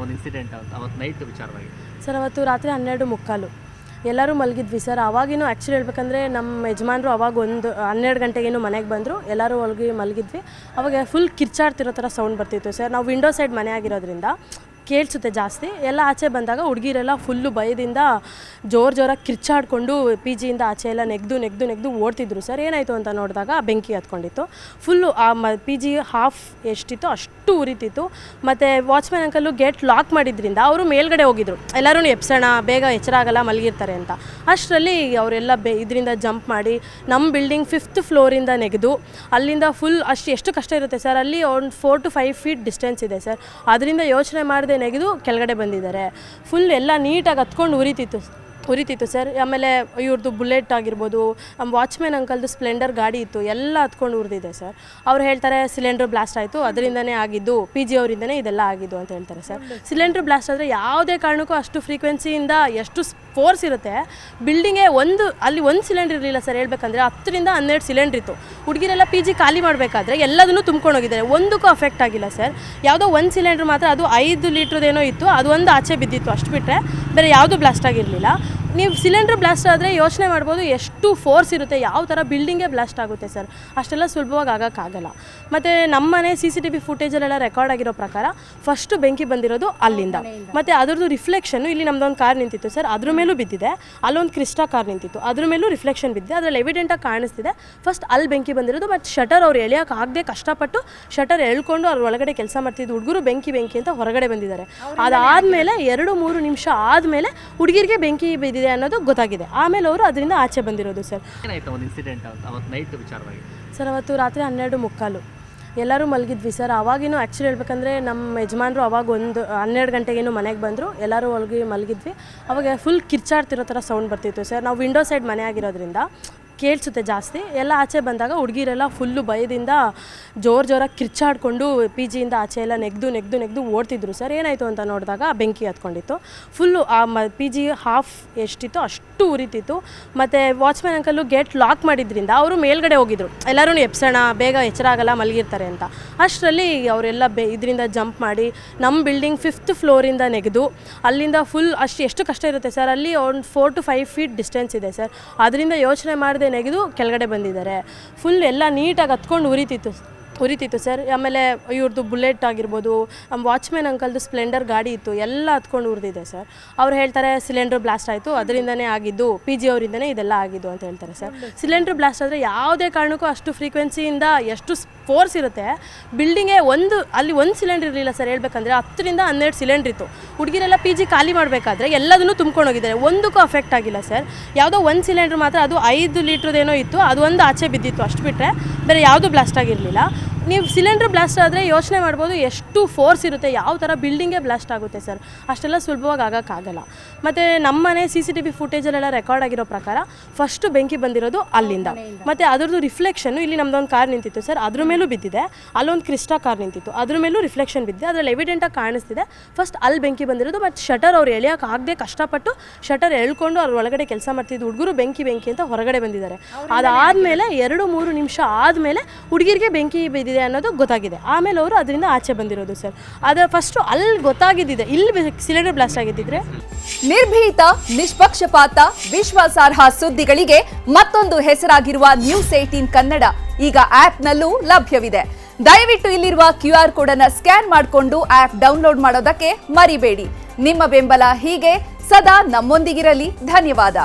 ಒಂದು ಇನ್ಸಿಡೆಂಟ್ ಅವತ್ತು ನೈಟ್ ವಿಚಾರವಾಗಿ? ಸರ್ ಅವತ್ತು ರಾತ್ರಿ 12:15 ಎಲ್ಲರೂ ಮಲಗಿದ್ವಿ ಸರ್. ಅವಾಗಿನೂ ಆ್ಯಕ್ಚುಲಿ ಹೇಳ್ಬೇಕಂದ್ರೆ ನಮ್ಮ ಯಜಮಾನರು ಅವಾಗ 12 ಗಂಟೆಗೇನು ಮನೆಗೆ ಬಂದರು. ಎಲ್ಲರೂ ಮಲಗಿದ್ವಿ. ಅವಾಗ ಫುಲ್ ಕಿರ್ಚಾಡ್ತಿರೋ ಥರ ಸೌಂಡ್ ಬರ್ತಿತ್ತು ಸರ್. ನಾವು ವಿಂಡೋ ಸೈಡ್ ಮನೆ ಆಗಿರೋದ್ರಿಂದ ಕೇಳಿಸುತ್ತೆ ಜಾಸ್ತಿ. ಎಲ್ಲ ಆಚೆ ಬಂದಾಗ ಹುಡುಗಿರೆಲ್ಲ ಫುಲ್ಲು ಭಯದಿಂದ ಜೋರಾಗಿ ಕಿರ್ಚಾಡ್ಕೊಂಡು ಪಿ ಜಿಯಿಂದ ಆಚೆ ಎಲ್ಲ ನೆಗ್ದು ಓಡ್ತಿದ್ರು ಸರ್. ಏನಾಯಿತು ಅಂತ ನೋಡಿದಾಗ ಬೆಂಕಿ ಹತ್ಕೊಂಡಿತ್ತು. ಫುಲ್ಲು ಆ ಪಿ ಜಿ ಹಾಫ್ ಎಷ್ಟಿತ್ತು ಅಷ್ಟು ಉರಿತಿತ್ತು. ಮತ್ತು ವಾಚ್ಮ್ಯಾನ್ ಅಂಕಲ್ಲು ಗೇಟ್ ಲಾಕ್ ಮಾಡಿದ್ರಿಂದ ಅವರು ಮೇಲ್ಗಡೆ ಹೋಗಿದ್ರು, ಎಲ್ಲರೂ ಎಪ್ಸೋಣ ಬೇಗ ಎಚ್ಚರ ಆಗಲ್ಲ ಮಲಗಿರ್ತಾರೆ ಅಂತ. ಅಷ್ಟರಲ್ಲಿ ಅವರೆಲ್ಲ ಇದರಿಂದ ಜಂಪ್ ಮಾಡಿ ನಮ್ಮ ಬಿಲ್ಡಿಂಗ್ 5th ಫ್ಲೋರಿಂದ ನೆಗೆದು ಅಲ್ಲಿಂದ ಫುಲ್ ಎಷ್ಟು ಕಷ್ಟ ಇರುತ್ತೆ ಸರ್. ಅಲ್ಲಿ ಒಂದು 4 to 5 feet ಡಿಸ್ಟೆನ್ಸ್ ಇದೆ ಸರ್. ಅದರಿಂದ ಯೋಚನೆ ಮಾಡಿದೆ ನೆಗೆದು ಕೆಳಗಡೆ ಬಂದಿದ್ದಾರೆ. ಫುಲ್ ಎಲ್ಲ ನೀಟಾಗಿ ಹತ್ಕೊಂಡು ಉರಿತಿತ್ತು ಸರ್. ಆಮೇಲೆ ಇವ್ರದ್ದು ಬುಲೆಟ್ ಆಗಿರ್ಬೋದು, ನಮ್ಮ ವಾಚ್ಮ್ಯಾನ್ ಅಂಕಲ್ದು ಸ್ಪ್ಲೆಂಡರ್ ಗಾಡಿ ಇತ್ತು, ಎಲ್ಲ ಹತ್ಕೊಂಡು ಉರಿದಿದೆ ಸರ್. ಅವ್ರು ಹೇಳ್ತಾರೆ ಸಿಲಿಂಡ್ರ್ ಬ್ಲಾಸ್ಟ್ ಆಯಿತು, ಅದರಿಂದನೇ ಆಗಿದ್ದು, ಪಿ ಜಿ ಅವರಿಂದನೇ ಇದೆಲ್ಲ ಆಗಿದ್ದು ಅಂತ ಹೇಳ್ತಾರೆ ಸರ್. ಸಿಲಿಂಡ್ರ್ ಬ್ಲಾಸ್ಟ್ ಆದರೆ ಯಾವುದೇ ಕಾರಣಕ್ಕೂ ಅಷ್ಟು ಫ್ರೀಕ್ವೆನ್ಸಿಯಿಂದ ಎಷ್ಟು ಫೋರ್ಸ್ ಇರುತ್ತೆ. ಬಿಲ್ಡಿಂಗೇ ಅಲ್ಲಿ ಒಂದು ಸಿಲಿಂಡ್ರ್ ಇರಲಿಲ್ಲ ಸರ್. ಹೇಳ್ಬೇಕಂದ್ರೆ 10 ರಿಂದ 12 ಸಿಲಿಂಡ್ರ್ ಇತ್ತು. ಹುಡುಗಿರೆಲ್ಲ ಪಿ ಜಿ ಖಾಲಿ ಮಾಡಬೇಕಾದ್ರೆ ಎಲ್ಲದನ್ನೂ ತುಂಬ್ಕೊಂಡು ಹೋಗಿದ್ದಾರೆ. ಒಂದಕ್ಕೂ ಅಫೆಕ್ಟ್ ಆಗಿಲ್ಲ ಸರ್. ಯಾವುದೋ ಒಂದು ಸಿಲಿಂಡ್ರ್ ಮಾತ್ರ, ಅದು 5 ಲೀಟ್ರದೇನೋ ಇತ್ತು, ಅದು ಒಂದು ಆಚೆ ಬಿದ್ದಿತ್ತು, ಅಷ್ಟು ಬಿಟ್ಟರೆ ಬೇರೆ ಯಾವುದೂ ಬ್ಲಾಸ್ಟ್ ಆಗಿರಲಿಲ್ಲ. ನೀವು ಸಿಲಿಂಡ್ರ್ ಬ್ಲಾಸ್ಟ್ ಆದರೆ ಯೋಚನೆ ಮಾಡ್ಬೋದು ಎಷ್ಟು ಫೋರ್ಸ್ ಇರುತ್ತೆ, ಯಾವ ಥರ ಬಿಲ್ಡಿಂಗೇ ಬ್ಲಾಸ್ಟ್ ಆಗುತ್ತೆ ಸರ್. ಅಷ್ಟೆಲ್ಲ ಸುಲಭವಾಗಿ ಆಗೋಕ್ಕಾಗಲ್ಲ. ಮತ್ತು ನಮ್ಮನೆ CCTV ಫುಟೇಜಲ್ಲೆಲ್ಲ ರೆಕಾರ್ಡ್ ಆಗಿರೋ ಪ್ರಕಾರ ಫಸ್ಟು ಬೆಂಕಿ ಬಂದಿರೋದು ಅಲ್ಲಿಂದ. ಮತ್ತು ಅದರದ್ದು ರಿಫ್ಲೆಕ್ಷನ್ನು ಇಲ್ಲಿ ನಮ್ಮದೊಂದು ಕಾರ್ ನಿಂತಿತ್ತು ಸರ್, ಅದ್ರ ಮೇಲೂ ಬಿದ್ದಿದೆ. ಅಲ್ಲೊಂದು ಕ್ರಿಸ್ಟಾ ಕಾರ್ ನಿಂತಿತ್ತು, ಅದ್ರ ಮೇಲೂ ರಿಫ್ಲೆಕ್ಷನ್ ಬಿದ್ದಿದೆ. ಅದರಲ್ಲಿ ಎವಿಡೆಂಟಾಗಿ ಕಾಣಿಸ್ತಿದೆ ಫಸ್ಟ್ ಅಲ್ಲಿ ಬೆಂಕಿ ಬಂದಿರೋದು. ಮತ್ತು ಶಟರ್ ಅವ್ರು ಎಳೆಯೋಕ್ಕಾಗದೆ ಕಷ್ಟಪಟ್ಟು ಶಟರ್ ಎಳ್ಕೊಂಡು ಅವ್ರ ಒಳಗಡೆ ಕೆಲಸ ಮಾಡ್ತಿದ್ದು ಹುಡುಗರು ಬೆಂಕಿ ಅಂತ ಹೊರಗಡೆ ಬಂದಿದ್ದಾರೆ. ಅದಾದಮೇಲೆ 2-3 ನಿಮಿಷ ಆದಮೇಲೆ ಹುಡುಗಿರಿಗೆ ಬೆಂಕಿ ಬಿದ್ದಿದೆ ಅನ್ನೋದು ಗೊತ್ತಾಗಿದೆ. ಆಮೇಲೆ ಅವರು ಅದರಿಂದ ಆಚೆ ಬಂದಿರೋದು ಸರ್. ಏನಾಯ್ತು ಒಂದು ಇನ್ಸಿಡೆಂಟ್ ಅವತ್ತು ನೈಟ್ ವಿಚಾರವಾಗಿ? ಸರ್ ಅವತ್ತು ರಾತ್ರಿ 12:15 ಎಲ್ಲರೂ ಮಲಗಿದ್ವಿ ಸರ್. ಅವಾಗಿನೂ ಆ್ಯಕ್ಚುಲಿ ಹೇಳ್ಬೇಕಂದ್ರೆ ನಮ್ಮ ಯಜಮಾನರು ಅವಾಗ 12 ಗಂಟೆಗೇನು ಮನೆಗೆ ಬಂದರು. ಎಲ್ಲರೂ ಮಲಗಿದ್ವಿ. ಅವಾಗ ಫುಲ್ ಕಿರ್ಚಾಡ್ತಿರೋ ಥರ ಸೌಂಡ್ ಬರ್ತಿತ್ತು ಸರ್. ನಾವು ವಿಂಡೋ ಸೈಡ್ ಮನೆ ಆಗಿರೋದ್ರಿಂದ ಕೇಳಿಸುತ್ತೆ ಜಾಸ್ತಿ. ಎಲ್ಲ ಆಚೆ ಬಂದಾಗ ಹುಡುಗಿರೆಲ್ಲ ಫುಲ್ಲು ಭಯದಿಂದ ಜೋರಾಗಿ ಕಿರ್ಚಾಡ್ಕೊಂಡು ಪಿ ಜಿಯಿಂದ ಆಚೆ ಎಲ್ಲ ನೆಗ್ದು ಓಡ್ತಿದ್ರು ಸರ್. ಏನಾಯಿತು ಅಂತ ನೋಡಿದಾಗ ಬೆಂಕಿ ಹತ್ಕೊಂಡಿತ್ತು. ಫುಲ್ಲು ಆ ಪಿ ಜಿ ಹಾಫ್ ಎಷ್ಟಿತ್ತು ಅಷ್ಟು ಉರಿತಿತ್ತು. ಮತ್ತು ವಾಚ್ಮ್ಯಾನ್ ಅಂಕಲ್ಲು ಗೇಟ್ ಲಾಕ್ ಮಾಡಿದ್ರಿಂದ ಅವರು ಮೇಲ್ಗಡೆ ಹೋಗಿದ್ರು, ಎಲ್ಲರೂ ಎಪ್ಸೋಣ ಬೇಗ ಎಚ್ಚರ ಆಗಲ್ಲ ಮಲಗಿರ್ತಾರೆ ಅಂತ. ಅಷ್ಟರಲ್ಲಿ ಅವರೆಲ್ಲ ಇದರಿಂದ ಜಂಪ್ ಮಾಡಿ ನಮ್ಮ ಬಿಲ್ಡಿಂಗ್ 5th ಫ್ಲೋರಿಂದ ನೆಗೆದು ಅಲ್ಲಿಂದ ಫುಲ್ ಎಷ್ಟು ಕಷ್ಟ ಇರುತ್ತೆ ಸರ್. ಅಲ್ಲಿ ಒಂದು 4 to 5 feet ಡಿಸ್ಟೆನ್ಸ್ ಇದೆ ಸರ್. ಅದರಿಂದ ಯೋಚನೆ ಮಾಡಿದೆ ನೆಗೆದು ಕೆಳಗಡೆ ಬಂದಿದ್ದಾರೆ. ಫುಲ್ ಎಲ್ಲ ನೀಟಾಗಿ ಹತ್ಕೊಂಡು ಉರಿತಿತ್ತು ಸರ್. ಆಮೇಲೆ ಇವ್ರದ್ದು ಬುಲೆಟ್ ಆಗಿರ್ಬೋದು, ನಮ್ಮ ವಾಚ್ಮ್ಯಾನ್ ಅಂಕಲ್ದು ಸ್ಪ್ಲೆಂಡರ್ ಗಾಡಿ ಇತ್ತು, ಎಲ್ಲ ಹತ್ಕೊಂಡು ಉರಿದಿದೆ ಸರ್. ಅವ್ರು ಹೇಳ್ತಾರೆ ಸಿಲಿಂಡ್ರ್ ಬ್ಲಾಸ್ಟ್ ಆಯಿತು, ಅದರಿಂದನೇ ಆಗಿದ್ದು, ಪಿ ಜಿ ಅವರಿಂದನೇ ಇದೆಲ್ಲ ಆಗಿದ್ದು ಅಂತ ಹೇಳ್ತಾರೆ ಸರ್. ಸಿಲಿಂಡ್ರ್ ಬ್ಲಾಸ್ಟ್ ಆದರೆ ಯಾವುದೇ ಕಾರಣಕ್ಕೂ ಅಷ್ಟು ಫ್ರೀಕ್ವೆನ್ಸಿಯಿಂದ ಎಷ್ಟು ಫೋರ್ಸ್ ಇರುತ್ತೆ. ಬಿಲ್ಡಿಂಗೇ ಅಲ್ಲಿ ಒಂದು ಸಿಲಿಂಡ್ರ್ ಇರಲಿಲ್ಲ ಸರ್. ಹೇಳ್ಬೇಕಂದ್ರೆ 10 ರಿಂದ 12 ಸಿಲಿಂಡ್ರ್ ಇತ್ತು. ಹುಡುಗಿರೆಲ್ಲ ಪಿ ಜಿ ಖಾಲಿ ಮಾಡಬೇಕಾದ್ರೆ ಎಲ್ಲದನ್ನೂ ತುಂಬ್ಕೊಂಡು ಹೋಗಿದ್ದಾರೆ. ಒಂದಕ್ಕೂ ಅಫೆಕ್ಟ್ ಆಗಿಲ್ಲ ಸರ್. ಯಾವುದೋ ಒಂದು ಸಿಲಿಂಡ್ರ್ ಮಾತ್ರ, ಅದು 5 ಲೀಟ್ರದೇನೋ ಇತ್ತು, ಅದು ಒಂದು ಆಚೆ ಬಿದ್ದಿತ್ತು, ಅಷ್ಟು ಬಿಟ್ಟರೆ ಬೇರೆ ಯಾವುದೂ ಬ್ಲಾಸ್ಟ್ ಆಗಿರಲಿಲ್ಲ. ನೀವು ಸಿಲಿಂಡ್ರ್ ಬ್ಲಾಸ್ಟ್ ಆದರೆ ಯೋಚನೆ ಮಾಡ್ಬೋದು ಎಷ್ಟು ಫೋರ್ಸ್ ಇರುತ್ತೆ, ಯಾವ ಥರ ಬಿಲ್ಡಿಂಗೇ ಬ್ಲಾಸ್ಟ್ ಆಗುತ್ತೆ ಸರ್. ಅಷ್ಟೆಲ್ಲ ಸುಲಭವಾಗಿ ಆಗೋಕ್ಕಾಗಲ್ಲ. ಮತ್ತು ನಮ್ಮನೆ CCTV ಫುಟೇಜಲ್ಲೆಲ್ಲ ರೆಕಾರ್ಡ್ ಆಗಿರೋ ಪ್ರಕಾರ ಫಸ್ಟು ಬೆಂಕಿ ಬಂದಿರೋದು ಅಲ್ಲಿಂದ. ಮತ್ತು ಅದರದ್ದು ರಿಫ್ಲೆಕ್ಷನ್ನು ಇಲ್ಲಿ ನಮ್ಮದೊಂದು ಕಾರ್ ನಿಂತಿತ್ತು ಸರ್, ಅದ್ರ ಮೇಲೂ ಬಿದ್ದಿದೆ. ಅಲ್ಲೊಂದು ಕ್ರಿಸ್ಟಾ ಕಾರ್ ನಿಂತಿತ್ತು, ಅದ್ರ ಮೇಲೂ ರಿಫ್ಲೆಕ್ಷನ್ ಬಿದ್ದಿದೆ. ಅದರಲ್ಲಿ ಎವಿಡೆಂಟಾಗಿ ಕಾಣಿಸ್ತಿದೆ ಫಸ್ಟ್ ಅಲ್ಲಿ ಬೆಂಕಿ ಬಂದಿರೋದು. ಮತ್ತು ಶಟರ್ ಅವ್ರು ಎಳೆಯೋಕ್ಕಾಗದೆ ಕಷ್ಟಪಟ್ಟು ಶಟರ್ ಎಳ್ಕೊಂಡು ಅವ್ರ ಒಳಗಡೆ ಕೆಲಸ ಮಾಡ್ತಿದ್ದು ಹುಡುಗರು ಬೆಂಕಿ ಅಂತ ಹೊರಗಡೆ ಬಂದಿದ್ದಾರೆ. ಅದಾದಮೇಲೆ 2-3 ನಿಮಿಷ ಆದಮೇಲೆ ಹುಡುಗಿರಿಗೆ ಬೆಂಕಿ ಬಿದ್ದಿದೆ ಅನ್ನೋದು ಗೊತ್ತಾಗಿದೆ. ಆಮೇಲೆ ಅವರು ಅದರಿಂದ ಆಚೆ ಬಂದಿರೋದು ಸರ್. ಅದು ಫಸ್ಟು ಅಲ್ಲಿ ಗೊತ್ತಾಗಿದ್ದಿದೆ, ಇಲ್ಲಿ ಸಿಲಿಂಡರ್ ಬ್ಲಾಸ್ಟ್ ಆಗಿದ್ದಿದ್ರೆ. ನಿರ್ಭೀತ, ನಿಷ್ಪಕ್ಷಪಾತ, ವಿಶ್ವಾಸಾರ್ಹ ಸುದ್ದಿಗಳಿಗೆ ಮತ್ತೊಂದು ಹೆಸರಾಗಿರುವ ನ್ಯೂಸ್ 18 ಕನ್ನಡ ಈಗ ಆಪ್ನಲ್ಲೂ ಲಭ್ಯವಿದೆ. ದಯವಿಟ್ಟು ಇಲ್ಲಿರುವ QR ಕೋಡ್ ಅನ್ನು ಸ್ಕ್ಯಾನ್ ಮಾಡಿಕೊಂಡು ಆಪ್ ಡೌನ್ಲೋಡ್ ಮಾಡೋದಕ್ಕೆ ಮರಿಬೇಡಿ. ನಿಮ್ಮ ಬೆಂಬಲ ಹೀಗೆ ಸದಾ ನಮ್ಮೊಂದಿಗಿರಲಿ. ಧನ್ಯವಾದ.